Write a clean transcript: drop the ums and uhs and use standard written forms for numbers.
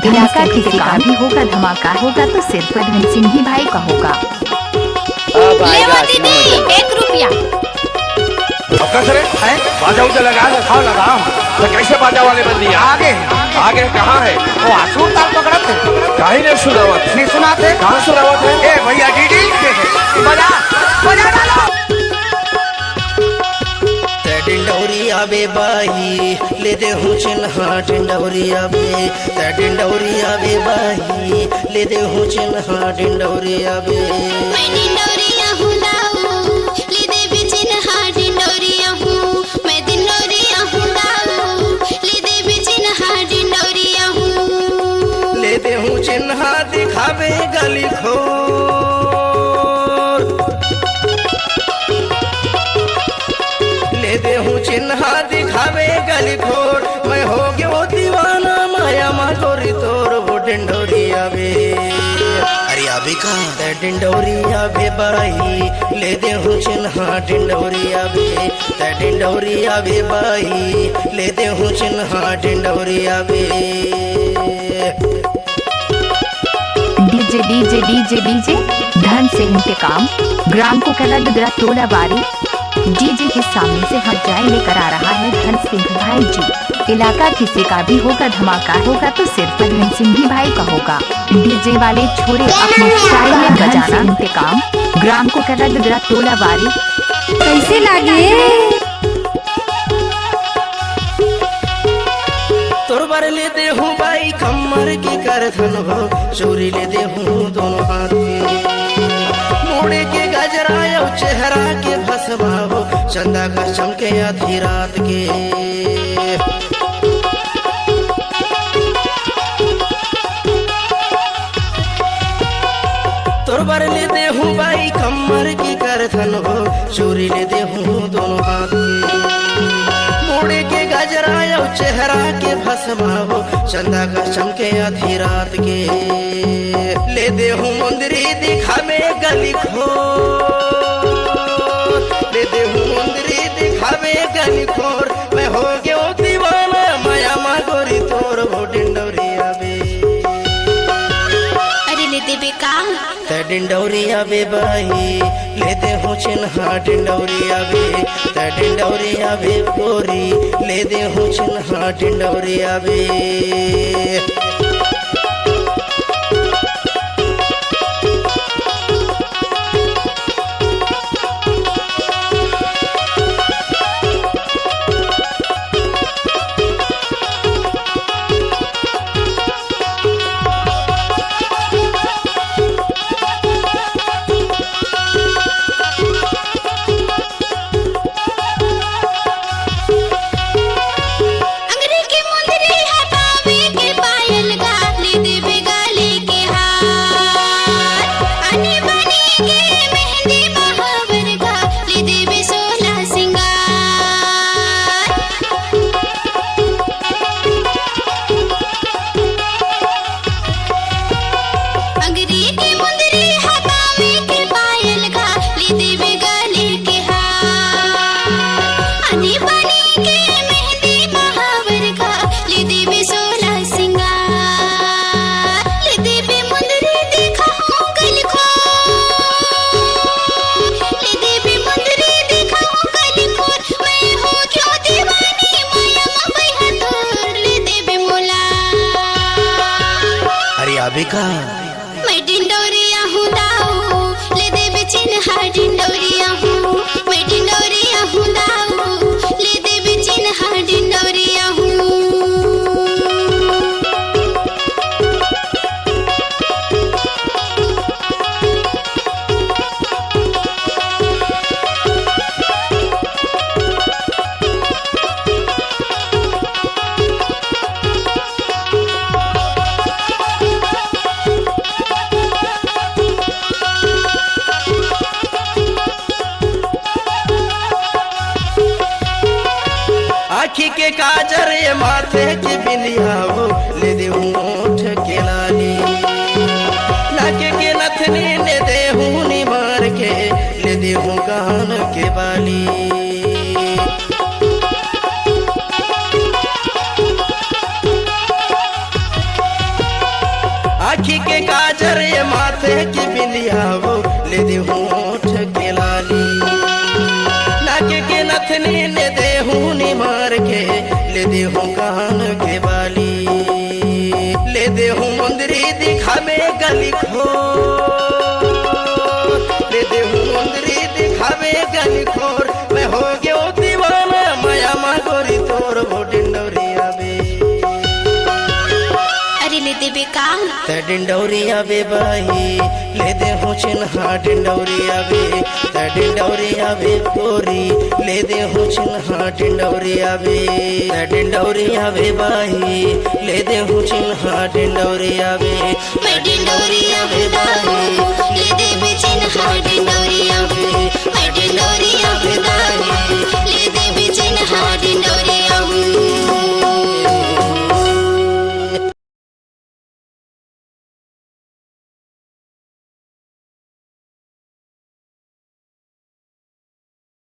इलाका किसी का भी होगा, धमाका होगा तो सिर्फ धन सिंह ही भाई का होगा। ले दीदी 1 रुपया। अब क्या करे? बाजा उजा लगाओ तो कैसे बाजा वाले बन दिया? आगे कहाँ है? वो आसूर ताल पकड़ा थे, कहीं नहीं सुनावत। नहीं सुना थे? कहाँ सुनावत है? ए भैया डीडी बजा बजा डालो। डिंडौरी आबे बाही ले दे हूँ चिन्हा डिंडौरी आबे, डिंडौरी आबे बाही ले दे हूँ चिन्हा डिंडौरी आबे। मैं डिंडौरिया हूँ दाऊ ले दे भी चिन्हा डिंडौरिया हूँ, मैं डिंडौरिया हूँ दाऊ ले दे भी चिन्हा डिंडौरिया हूँ। ले दे हूँ चिन्हा दिखावे गली खोर, ले दे हूँ चिन्हा दिखावे गली खोर। मैं हो गया वो दीवाना माया माधोरी तोर वो डिंडौरी आबे। अरे आबे कहाँ डिंडौरी आबे बाई ले दे हूँ चिन्हा डिंडौरी आबे, डिंडौरी आबे बाई ले दे हूँ चिन्हा डिंडौरी आबे। डीजे डीजे डीजे डीजे धन से इंतकाम ग्राम को कला दुदरा तोला बारी डीजे के सामने से हट जाए लेकर आ रहा है धन सिंह भाई जी। इलाका किसी का भी होगा, धमाका होगा तो सिर्फ धन सिंह ही भाई का होगा। डीजे वाले छोरे अपने स्टाइल में बजाना इंतकाम ग्राम को कला दुदरा तोला बारी। कैसे लागे तोर बार ले दे हूँ बाई कमर की कर धन हो, चोरी ले दे हूँ दोनों हाथ के, मोड़े के गजरा यो चेहरा के भसवा हो, चंदा का चमके आधी रात के। तोर बार ले दे हूँ बाई कमर की कर धन हो, चोरी ले दे हूँ दोनों हाथ के, मोड़े के गजरा यो चेहरा के भसवा हो, चंदा का चमके आधी रात के। ले दे हूँ मुंदरी दिखावे गली खोर, ले दे हूँ मुंदरी दिखावे गली खोर। मैं हो गया दीवाना माया मागोरी तोर वो डिंडौरी आबे। अरे ले दे बेका डिंडौरी आबे बाई ले दे हूँ चिन्हा डिंडौरी आबे, डिंडौरी आबे गोरी ले दे हूँ चिन्हा डिंडौरी आबे। मैं डिंडौरिया हूँ दाऊ ले दे भी चिन्हा डिंडौरिया हूँ, मैं डिंडौरिया हूँ दाऊ ले दे भी चिन्हा डिंडौरिया हूँ। आँखी के काजर ये माथे के बिंदिया हो, ले दे हूँ ओठ के लाली, नाके के नथनी ले दे हूँ निमार के, ले दे हूँ कान के बाली। गजर ये माथे की बिंदिया वो ले दे होठ के लाली नाके के नथनी ले दे हूँ निमार के ले दे हूँ कान के बाली ले दे हूँ मुंदरी दिखावे गली खो ले दे हूँ मुंदरी दिखावे गली खोर मैं हो गयो दीवाना माया मागोरी तोर वो डिंडोरिया बे अरे ले दे बेकार ते डिंडोरिया बे बाई ले दे हो चिन्हा डिंडोरिया बे ते डिंडोरिया बे गोरी ले दे हो चिन्हा डिंडोरिया बे ते डिंडोरिया बे बाई ले दे हो चिन्हा डिंडोरिया बे मैं डिंडोरिया बेदाई ले दे बेचिन हार डिंडोरिया मैं डिंडोरिया बेदाई ले दे बेचिन हार डिंडोरिया